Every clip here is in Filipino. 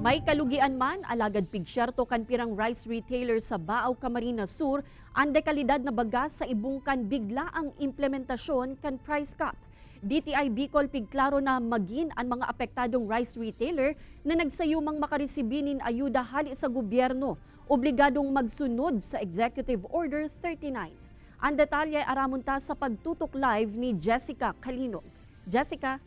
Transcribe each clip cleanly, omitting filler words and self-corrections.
May kalugian man, alagad pigsyerto kan pirang rice retailer sa Baaw, Camarines Sur, ang dekalidad na bagas sa ibungkan bigla ang implementasyon kan price cap. DTI Bicol pigklaro na magin ang mga apektadong rice retailer na nagsayumang makaresibinin ayuda hali sa gobyerno, obligadong magsunod sa Executive Order 39. Ang detalye aramon ta sa pagtutok live ni Jessica Calinog. Jessica.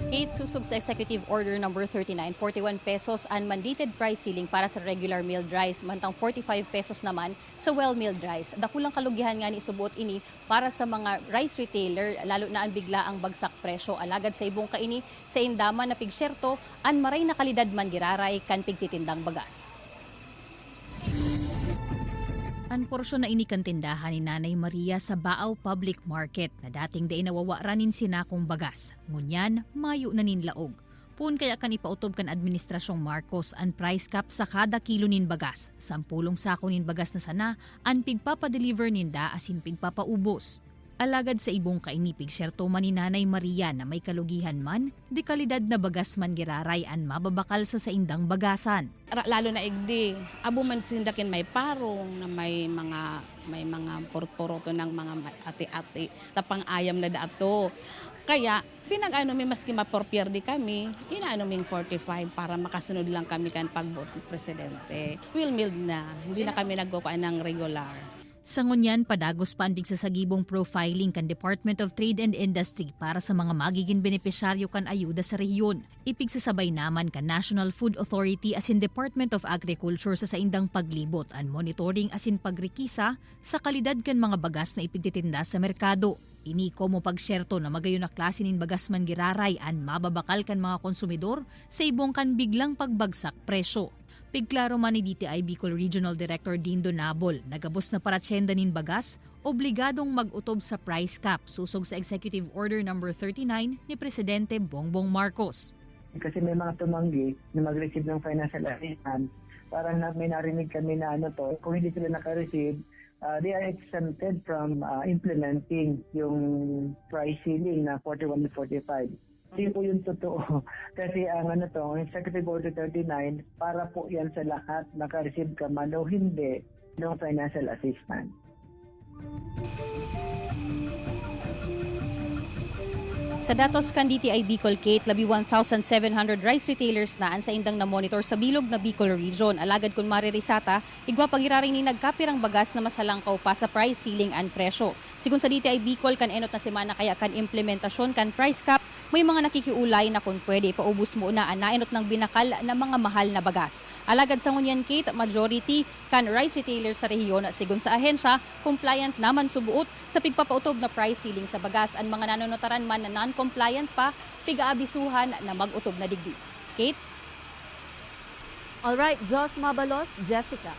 Kate, susog sa Executive Order number 39, 41 pesos ang mandated price ceiling para sa regular milled rice, mantang 45 pesos naman sa well-milled rice. Dakulang kalugihan nga ni subot ini para sa mga rice retailer, lalo na ang bigla ang bagsak presyo. Alagad sa ibong kaini sa indama na pigsyerto, ang maray na kalidad man giraray kan pigtitindang bagas. Ang porsyon na inikan tindahan ni Nanay Maria sa Baaw Public Market na dating day nawawaranin sinakong bagas. Ngunyan, mayo na ninlaog. Pun kaya kan ipautob kan Administrasyong Marcos ang price cap sa kada kilo nin bagas. 10 sako nin bagas na sana, ang pigpapadeliver ninda asin pigpapaubos. Alagad sa ibong kainipig syerto man ni Nanay Maria na may kalugihan man, di kalidad na bagas man giraray ang mababakal sa saindang bagasan. Lalo na igdi, abo man sindakin may parong na may mga portoroto ng mga ati-ati, tapang ayam na dato. Kaya pinag-ano may maski maporpier di kami, inaano ming 45 para makasunod lang kami kan pagboto presidente. Will milled na, hindi na kami nagkukuha ng regular. Sa ngunyan, padagos pa ang bigsasagibong profiling kan Department of Trade and Industry para sa mga magiging benepisyaryo kan ayuda sa rehiyon. Ipigsasabay naman kan National Food Authority asin Department of Agriculture sa saindang paglibot ang monitoring asin pagrikisa sa kalidad kan mga bagas na ipigtitinda sa merkado. Iniko mo pagsyerto na magayon na klase nin bagas man giraray ang mababakal kan mga konsumidor sa ibong kan biglang pagbagsak presyo. Pigklaro man ni DTI Bicol Regional Director Dindo Nabol, nagabos na paratsenda nin bagas, obligadong mag-utob sa price cap susog sa Executive Order number 39 ni Presidente Bongbong Marcos. Kasi may mga tumanggi na mag-receive ng financial assistance, parang may narinig kami na kung hindi sila naka-receive, they are exempted from implementing yung price ceiling na 41 to 45. Hindi po yung totoo. Kasi ang Executive Order 39, para po yan sa lahat naka-receive ka man o hindi ng financial assistance. Sa datos kan DTI Bicol, Kate, labi 1,700 rice retailers na ang sa indang na monitor sa bilog na Bicol Region. Alagad kun maririsata, igwa pagiraring ni nagkapirang bagas na masalangkaw pa sa price ceiling and presyo. Sigun sa DTI Bicol, kan enot na semana kaya kan implementasyon kan price cap, may mga nakikiulay na kung pwede paubos mo na ang naenot ng binakal na mga mahal na bagas. Alagad sa ngunyan, Kate, majority kan rice retailers sa rehiyon, sigun sa ahensya, compliant naman subuot sa pigpapautob na price ceiling sa bagas. Ang mga nanonotaran man na non-compliant pa, pigaabisuhan na mag-utob na digdi. Kate? Alright, Jos Mabalos, Jessica.